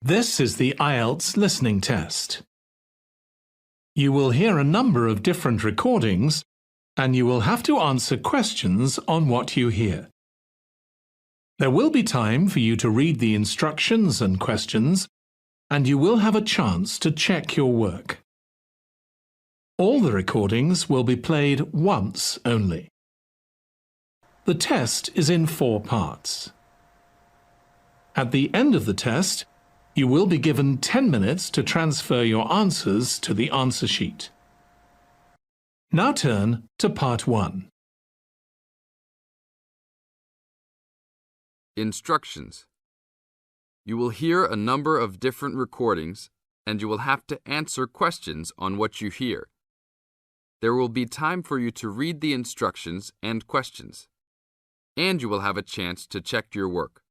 This is the Ielts listening test. You will hear a number of different recordings, and you will have to answer questions on what you hear. There will be time for you to read the instructions and questions, and you will have a chance to check your work. All the recordings will be played once only. The test is in 4 parts. At the end of the test, you will be given 10 minutes to transfer your answers to the answer sheet. Now turn to Part 1. Instructions. You will hear a number of different recordings, and you will have to answer questions on what you hear. There will be time for you to read the instructions and questions, and you will have a chance to check your work.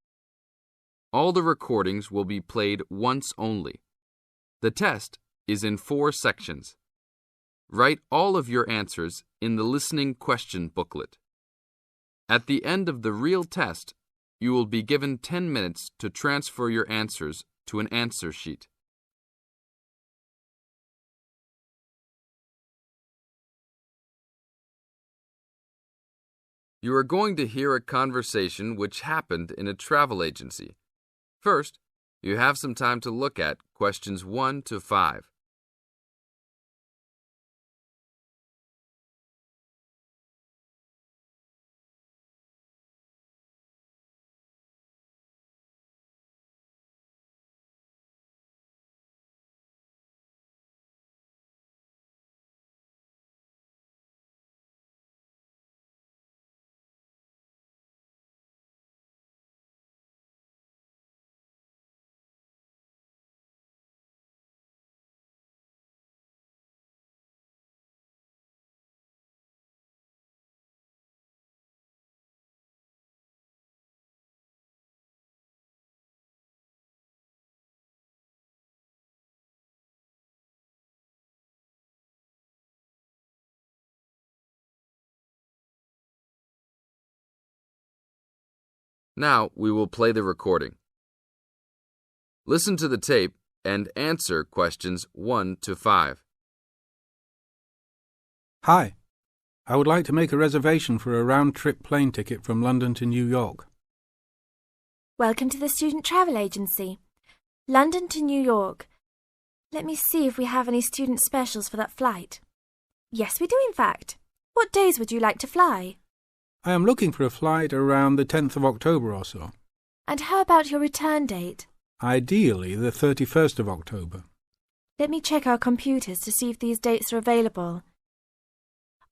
All the recordings will be played once only. The test is in 4 sections. Write all of your answers in the listening question booklet. At the end of the real test, you will be given 10 minutes to transfer your answers to an answer sheet. You are going to hear a conversation which happened in a travel agency. First, you have some time to look at questions 1 to 5. Now we will play the recording. Listen to the tape and answer questions 1 to 5. Hi, I would like to make a reservation for a round-trip plane ticket from London to New York. Welcome to the Student Travel Agency. London to New York. Let me see if we have any student specials for that flight. Yes, we do in fact. What days would you like to fly? I am looking for a flight around the 10th of October or so. And how about your return date? Ideally, the 31st of October. Let me check our computers to see if these dates are available.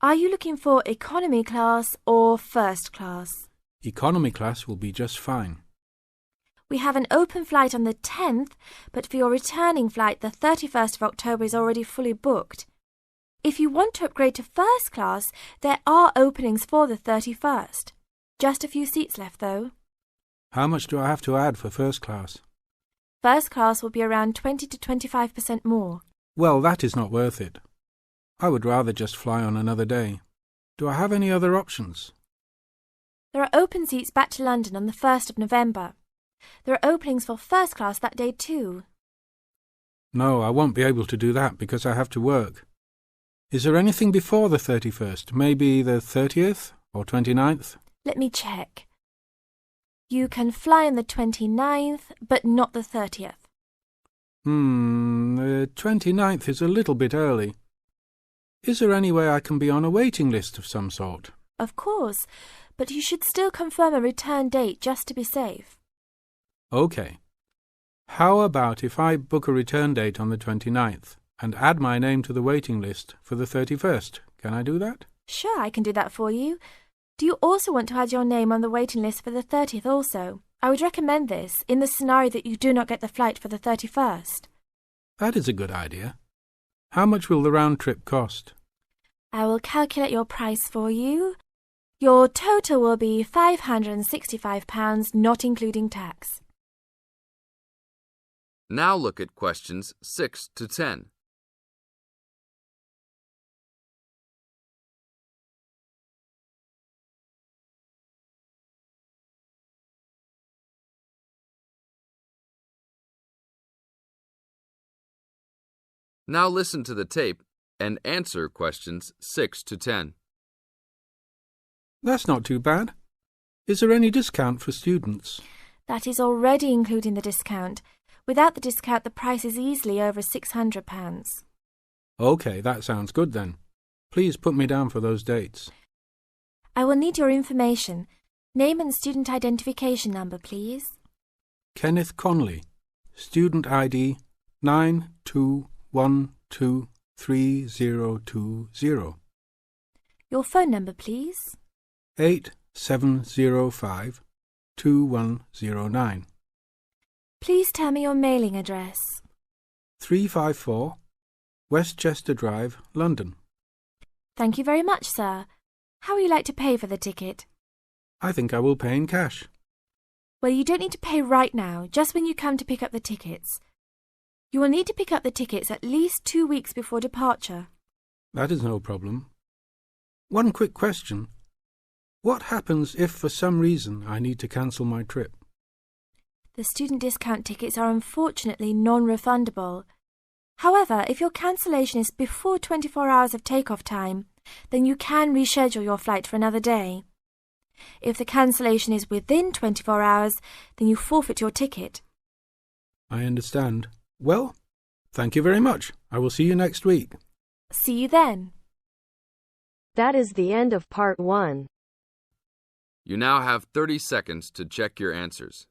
Are you looking for economy class or first class? Economy class will be just fine. We have an open flight on the 10th, but for your returning flight, the 31st of October is already fully booked. If you want to upgrade to first class, there are openings for the 31st. Just a few seats left, though. How much do I have to add for first class? First class will be around 20 to 25% more. Well, that is not worth it. I would rather just fly on another day. Do I have any other options? There are open seats back to London on the 1st of November. There are openings for first class that day too. No, I won't be able to do that because I have to work. Is there anything before the 31st? Maybe the 30th or 29th? Let me check. You can fly on the 29th, but not the 30th. The 29th is a little bit early. Is there any way I can be on a waiting list of some sort? Of course, but you should still confirm a return date just to be safe. OK. How about if I book a return date on the 29th and add my name to the waiting list for the 31st? Can I do that? Sure, I can do that for you. Do you also want to add your name on the waiting list for the 30th also? I would recommend this in the scenario that you do not get the flight for the 31st. That is a good idea. How much will the round trip cost? I will calculate your price for you. Your total will be £565, not including tax. Now look at questions 6 to 10. Now listen to the tape and answer questions 6 to 10. That's not too bad. Is there any discount for students? That is already including the discount. Without the discount, the price is easily over £600. OK, that sounds good then. Please put me down for those dates. I will need your information. Name and student identification number, please. Kenneth Conley, student ID 92123020. Your phone number, please. 87052109. Please tell me your mailing address. 354 Westchester Drive, London. Thank you very much, sir. How will you like to pay for the ticket? I think I will pay in cash. Well, you don't need to pay right now, just when you come to pick up the tickets. You will need to pick up the tickets at least 2 weeks before departure. That is no problem. One quick question. What happens if for some reason I need to cancel my trip? The student discount tickets are unfortunately non-refundable. However, if your cancellation is before 24 hours of takeoff time, then you can reschedule your flight for another day. If the cancellation is within 24 hours, then you forfeit your ticket. I understand. Well, thank you very much. I will see you next week. See you then. That is the end of part 1. You now have 30 seconds to check your answers.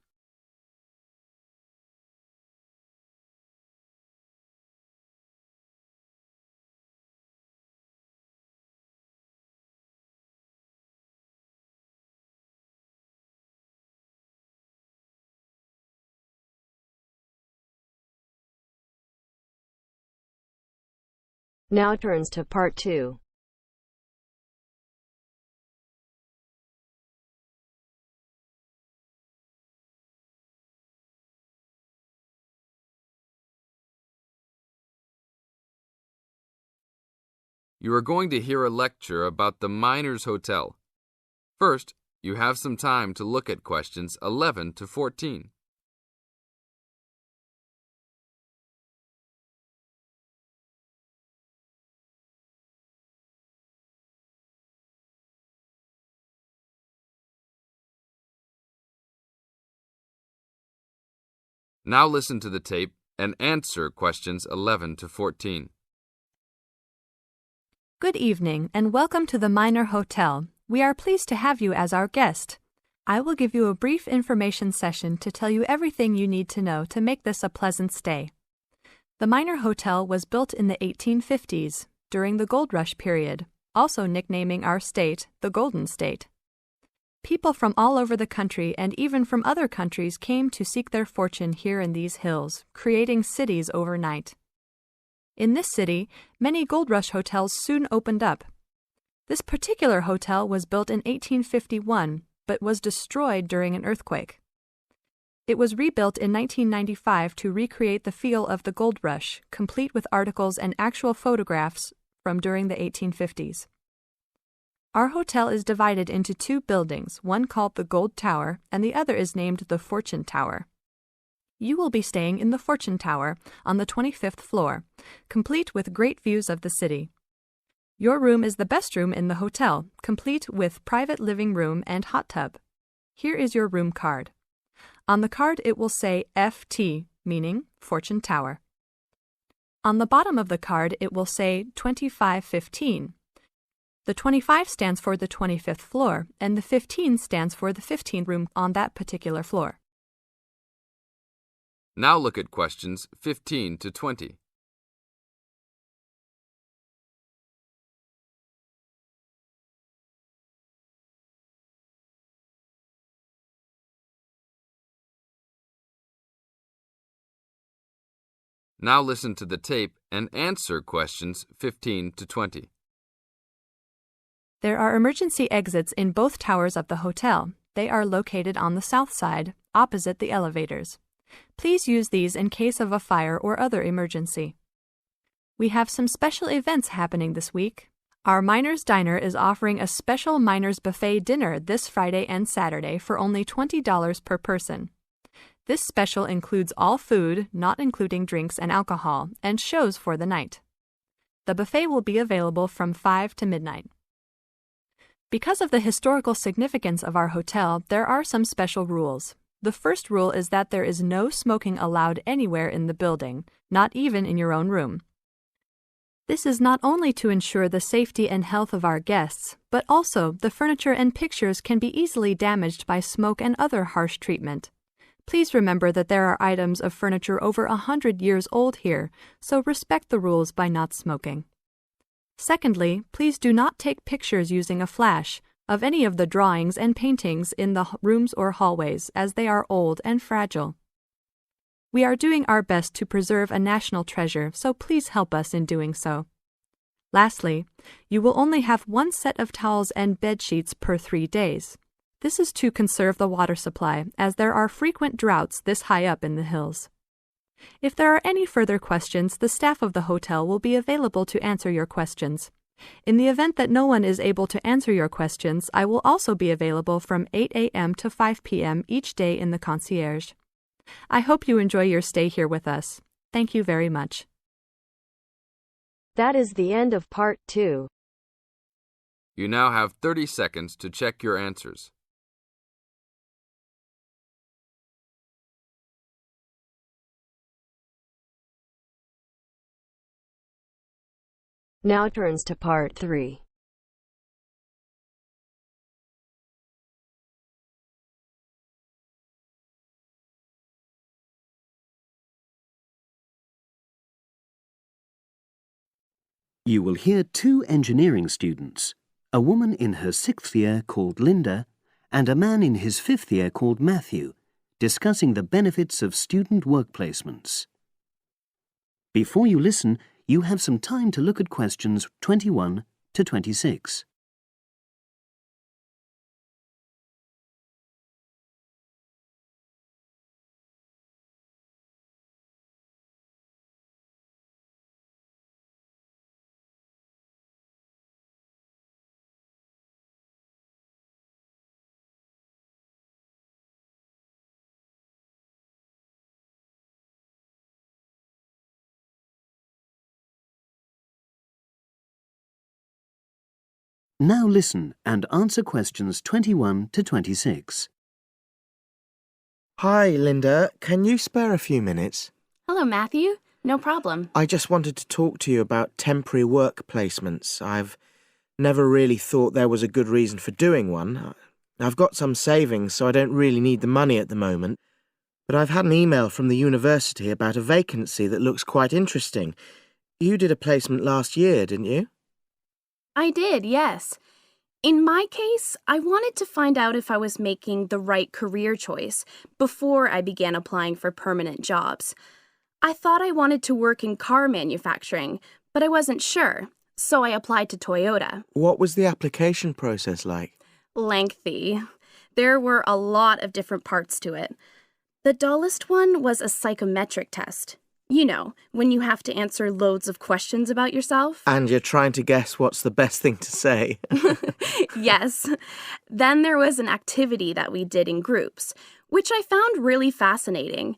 Now turns to part 2. You are going to hear a lecture about the Miners Hotel. First, you have some time to look at questions 11 to 14. Now listen to the tape and answer questions 11 to 14. Good evening and welcome to the Miner Hotel. We are pleased to have you as our guest. I will give you a brief information session to tell you everything you need to know to make this a pleasant stay. The Miner Hotel was built in the 1850s, during the Gold Rush period, also nicknaming our state the Golden State. People from all over the country and even from other countries came to seek their fortune here in these hills, creating cities overnight. In this city, many Gold Rush hotels soon opened up. This particular hotel was built in 1851, but was destroyed during an earthquake. It was rebuilt in 1995 to recreate the feel of the Gold Rush, complete with articles and actual photographs from during the 1850s. Our hotel is divided into 2 buildings, one called the Gold Tower and the other is named the Fortune Tower. You will be staying in the Fortune Tower on the 25th floor, complete with great views of the city. Your room is the best room in the hotel, complete with private living room and hot tub. Here is your room card. On the card it will say FT, meaning Fortune Tower. On the bottom of the card it will say 2515. The 25 stands for the 25th floor, and the 15 stands for the 15th room on that particular floor. Now look at questions 15 to 20. Now listen to the tape and answer questions 15 to 20. There are emergency exits in both towers of the hotel. They are located on the south side, opposite the elevators. Please use these in case of a fire or other emergency. We have some special events happening this week. Our Miners Diner is offering a special Miners Buffet dinner this Friday and Saturday for only $20 per person. This special includes all food, not including drinks and alcohol, and shows for the night. The buffet will be available from 5 to midnight. Because of the historical significance of our hotel, there are some special rules. The first rule is that there is no smoking allowed anywhere in the building, not even in your own room. This is not only to ensure the safety and health of our guests, but also the furniture and pictures can be easily damaged by smoke and other harsh treatment. Please remember that there are items of furniture over 100 years old here, so respect the rules by not smoking. Secondly, please do not take pictures using a flash of any of the drawings and paintings in the rooms or hallways, as they are old and fragile. We are doing our best to preserve a national treasure, so please help us in doing so. Lastly, you will only have one set of towels and bed sheets per 3 days. This is to conserve the water supply, as there are frequent droughts this high up in the hills. If there are any further questions, the staff of the hotel will be available to answer your questions. In the event that no one is able to answer your questions, I will also be available from 8 a.m. to 5 p.m. each day in the concierge. I hope you enjoy your stay here with us. Thank you very much. That is the end of part 2. You now have 30 seconds to check your answers. Now turns to part 3. You will hear 2 engineering students, a woman in her 6th year called Linda and a man in his 5th year called Matthew, discussing the benefits of student work placements. Before you listen, you have some time to look at questions 21 to 26. Now listen and answer questions 21 to 26. Hi, Linda. Can you spare a few minutes? Hello, Matthew. No problem. I just wanted to talk to you about temporary work placements. I've never really thought there was a good reason for doing one. I've got some savings, so I don't really need the money at the moment. But I've had an email from the university about a vacancy that looks quite interesting. You did a placement last year, didn't you? I did, yes. In my case, I wanted to find out if I was making the right career choice before I began applying for permanent jobs. I thought I wanted to work in car manufacturing, but I wasn't sure, so I applied to Toyota. What was the application process like? Lengthy. There were a lot of different parts to it. The dullest one was a psychometric test. You know, when you have to answer loads of questions about yourself. And you're trying to guess what's the best thing to say. Yes. Then there was an activity that we did in groups, which I found really fascinating.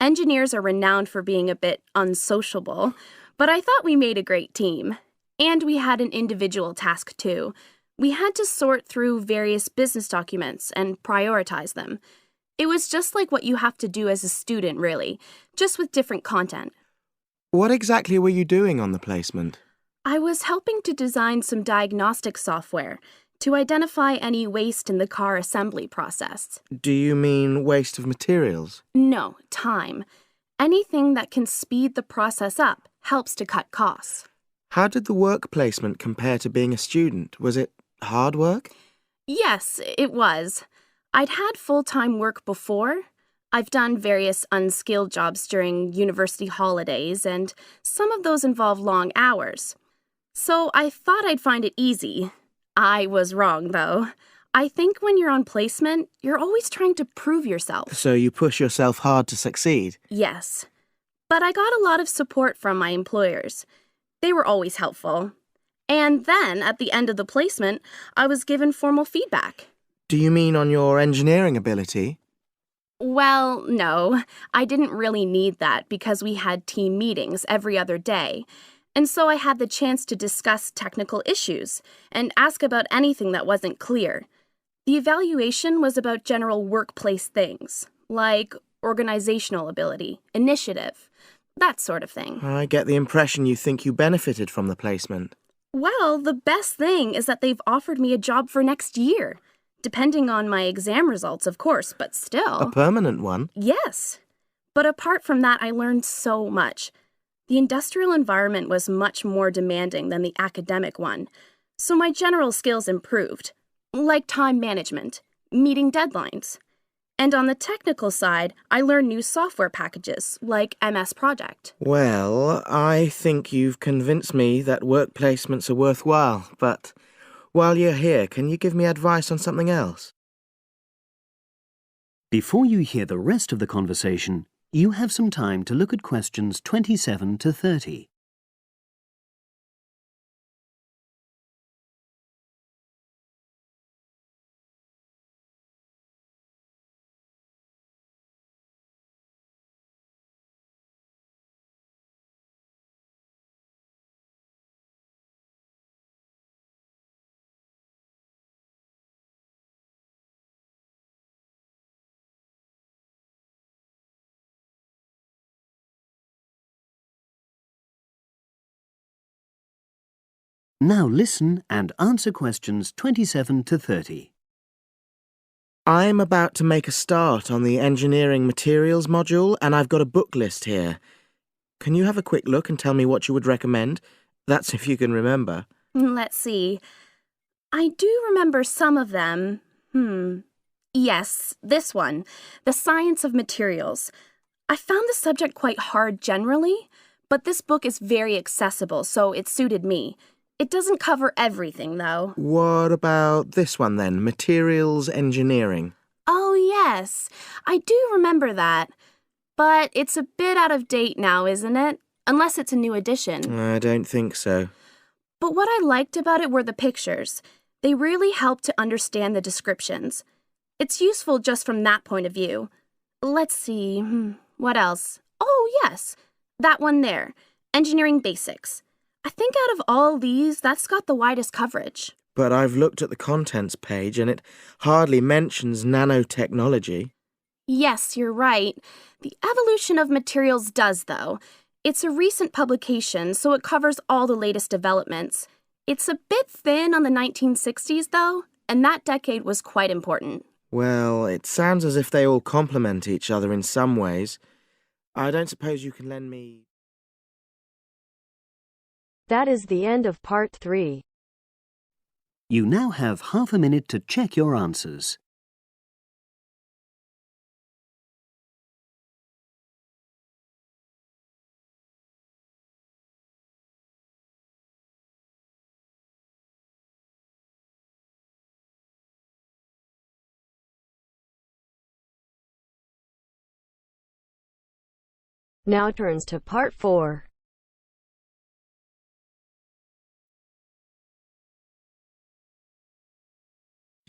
Engineers are renowned for being a bit unsociable, but I thought we made a great team. And we had an individual task too. We had to sort through various business documents and prioritize them. It was just like what you have to do as a student, really, just with different content. What exactly were you doing on the placement? I was helping to design some diagnostic software to identify any waste in the car assembly process. Do you mean waste of materials? No, time. Anything that can speed the process up helps to cut costs. How did the work placement compare to being a student? Was it hard work? Yes, it was. I'd had full-time work before. I've done various unskilled jobs during university holidays, and some of those involve long hours. So I thought I'd find it easy. I was wrong, though. I think when you're on placement, you're always trying to prove yourself. So you push yourself hard to succeed? Yes. But I got a lot of support from my employers. They were always helpful. And then, at the end of the placement, I was given formal feedback. Do you mean on your engineering ability? Well, no, I didn't really need that because we had team meetings every other day. And so I had the chance to discuss technical issues and ask about anything that wasn't clear. The evaluation was about general workplace things, like organizational ability, initiative, that sort of thing. I get the impression you think you benefited from the placement. Well, the best thing is that they've offered me a job for next year. Depending on my exam results, of course, but still. A permanent one? Yes. But apart from that, I learned so much. The industrial environment was much more demanding than the academic one, so my general skills improved, like time management, meeting deadlines. And on the technical side, I learned new software packages, like MS Project. Well, I think you've convinced me that work placements are worthwhile, but while you're here, can you give me advice on something else? Before you hear the rest of the conversation, you have some time to look at questions 27 to 30. Now listen and answer questions 27 to 30. I'm about to make a start on the engineering materials module, and I've got a book list here. Can you have a quick look and tell me what you would recommend? That's if you can remember. Let's see. I do remember some of them. Yes, this one, The Science of Materials. I found the subject quite hard generally, but this book is very accessible, so it suited me. It doesn't cover everything, though. What about this one then? Materials engineering. Oh, yes. I do remember that. But it's a bit out of date now, isn't it? Unless it's a new edition. I don't think so. But what I liked about it were the pictures. They really helped to understand the descriptions. It's useful just from that point of view. Let's see, what else? Oh, yes, that one there, Engineering Basics. I think out of all these, that's got the widest coverage. But I've looked at the contents page and it hardly mentions nanotechnology. Yes, you're right. The evolution of materials does, though. It's a recent publication, so it covers all the latest developments. It's a bit thin on the 1960s, though, and that decade was quite important. Well, it sounds as if they all complement each other in some ways. I don't suppose you can lend me... That is the end of part 3. You now have half a minute to check your answers. Now turns to part 4.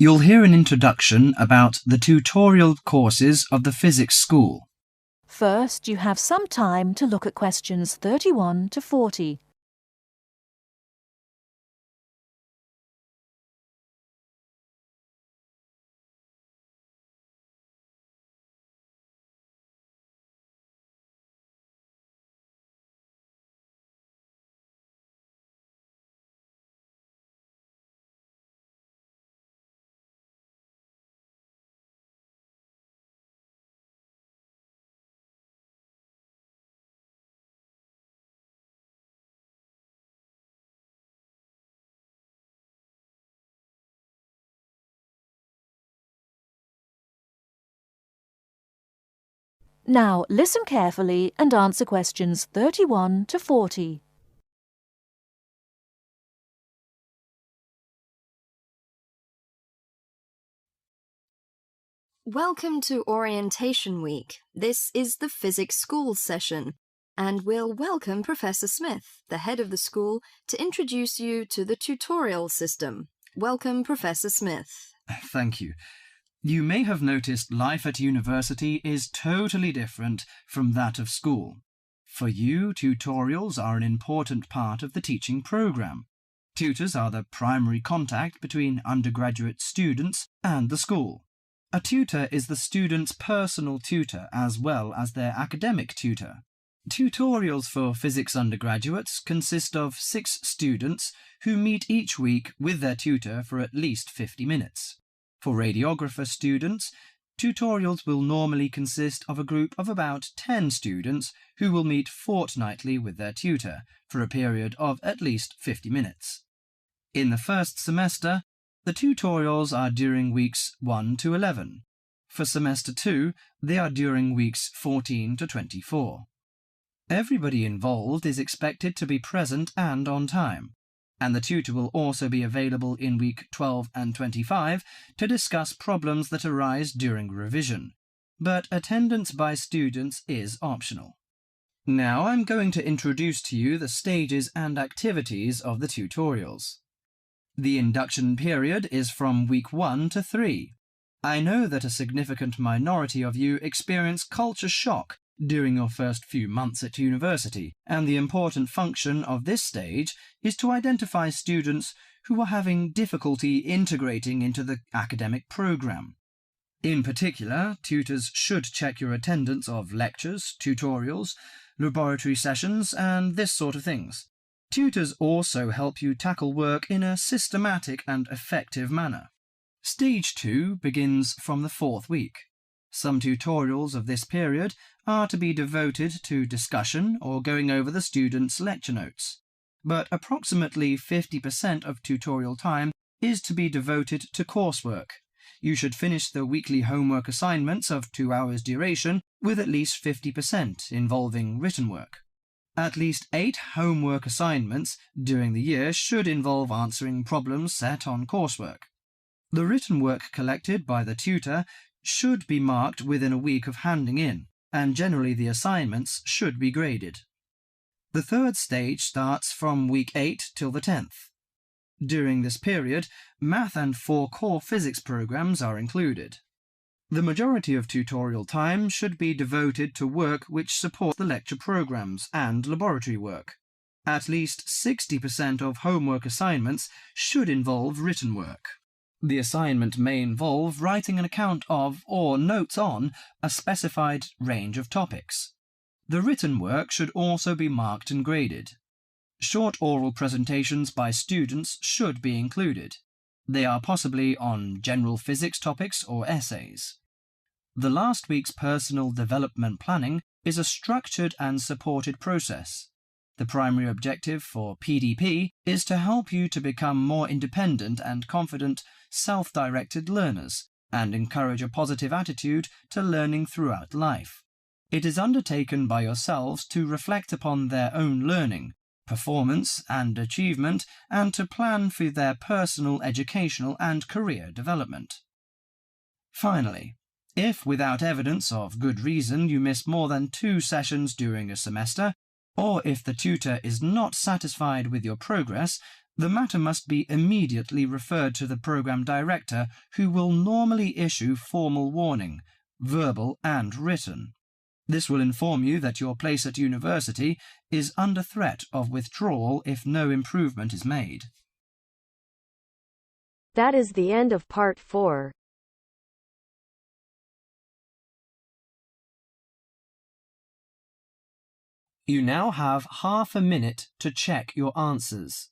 You'll hear an introduction about the tutorial courses of the physics school. First, you have some time to look at questions 31 to 40. Now listen carefully and answer questions 31 to 40. Welcome to Orientation Week. This is the Physics School session, and we'll welcome Professor Smith, the head of the school, to introduce you to the tutorial system. Welcome, Professor Smith. Thank you. You may have noticed life at university is totally different from that of school. For you, tutorials are an important part of the teaching program. Tutors are the primary contact between undergraduate students and the school. A tutor is the student's personal tutor as well as their academic tutor. Tutorials for physics undergraduates consist of 6 students who meet each week with their tutor for at least 50 minutes. For radiographer students, tutorials will normally consist of a group of about 10 students who will meet fortnightly with their tutor for a period of at least 50 minutes. In the first semester, the tutorials are during weeks 1 to 11. For semester 2, they are during weeks 14 to 24. Everybody involved is expected to be present and on time, and the tutor will also be available in week 12 and 25 to discuss problems that arise during revision, but attendance by students is optional. Now I'm going to introduce to you the stages and activities of the tutorials. The induction period is from week 1 to 3. I know that a significant minority of you experience culture shock during your first few months at university, and the important function of this stage is to identify students who are having difficulty integrating into the academic program. In particular, tutors should check your attendance of lectures, tutorials, laboratory sessions, and this sort of things. Tutors also help you tackle work in a systematic and effective manner. Stage 2 begins from the 4th week. Some tutorials of this period are to be devoted to discussion or going over the students' lecture notes, but approximately 50% of tutorial time is to be devoted to coursework. You should finish the weekly homework assignments of 2 hours duration with at least 50% involving written work. At least 8 homework assignments during the year should involve answering problems set on coursework. The written work collected by the tutor should be marked within a week of handing in, and generally the assignments should be graded. The 3rd stage starts from week 8 till the 10th. During this period, math and 4 core physics programs are included. The majority of tutorial time should be devoted to work which supports the lecture programs and laboratory work. At least 60% of homework assignments should involve written work. The assignment may involve writing an account of or notes on a specified range of topics. The written work should also be marked and graded. Short oral presentations by students should be included. They are possibly on general physics topics or essays. The last week's personal development planning is a structured and supported process. The primary objective for PDP is to help you to become more independent and confident, self-directed learners and encourage a positive attitude to learning throughout life. It is undertaken by yourselves to reflect upon their own learning, performance and achievement, and to plan for their personal, educational and career development. Finally, if without evidence of good reason you miss more than 2 sessions during a semester, or if the tutor is not satisfied with your progress, the matter must be immediately referred to the program director, who will normally issue formal warning, verbal and written. This will inform you that your place at university is under threat of withdrawal if no improvement is made. That is the end of part 4. You now have half a minute to check your answers.